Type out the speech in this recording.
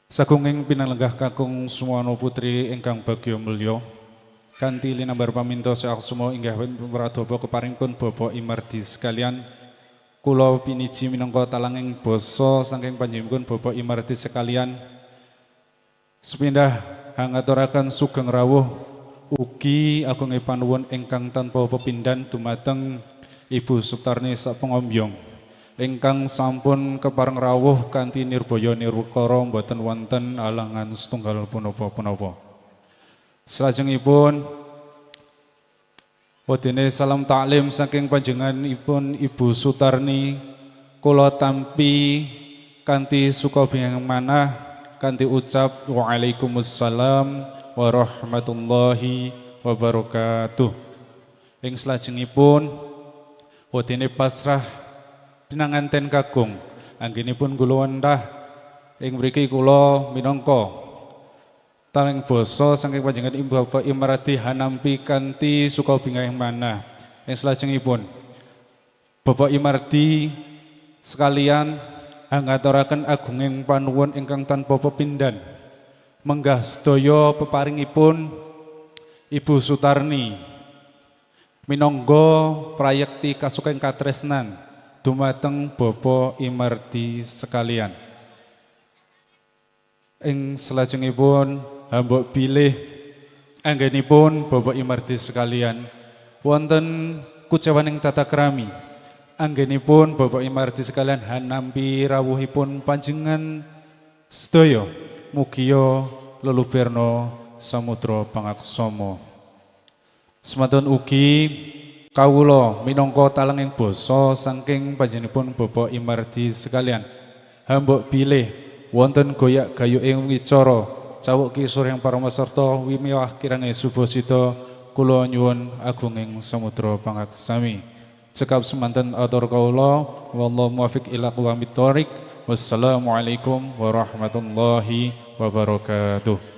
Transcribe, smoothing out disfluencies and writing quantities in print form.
Sagunging pinanlenggah kakung Sumono putri ingkang bagya mulya kanthi linambar paminto saksama inggih pradapa keparingipun Bapak Imardi sekalian kula piniji minangka talanging basa saking panjenenganipun Bapak Imardi sekalian sepindah ngaturaken sugeng rawuh ugi agunging panuwun ingkang tanpa pepindhan dumateng Ibu Sutarni sapengombyong ingkang sampun kepareng rawuh kanthi nirbaya nirwekara boten wonten alangan setunggal punapa-punapa. Salajengipun wadene salam taklim saking panjenenganipun Ibu Sutarni kula tampi kanthi suka bingeng manah kanthi ucap Waalaikumsalam warahmatullahi wabarakatuh. Ing salajengipun wadene pasrah pinanganten kakung anggenipun kula wendah ing mriki kula minangka taling basa saking panjenengan Ibu Bapak Imardi hanampi kanthi suka bingeng manah. Ing salajengipun Bapak Imardi sekalian ngaturaken agunging panuwun ingkang tanpa pepindhan menggah sedaya peparingipun Ibu Sutarni minangka prayekti kasuking katresnan dumateng Bapak Imardi sekalian. Ing salajengipun hamba bilih anggenipun Bapak Imardi sekalian wonten kucawaning tata krami anggenipun Bapak Imardi sekalian hanampi rawuhipun panjenengan sedaya mugia leluberna samudra pangaksama. Semadyan ugi kawula minangka talenging basa saking panjenenganipun Bapak Imardi sekalian hamba bilih wonten goyak-gayuk ing wicara cawuk kisur yang paramaserta wimiwah kirange subasida kula nyuwun agunging samudra pangaksami. Cekap semanten atur kawula wallahu muwaffiq ila aqwamit thoriq. Wassalamualaikum warahmatullahi wabarakatuh.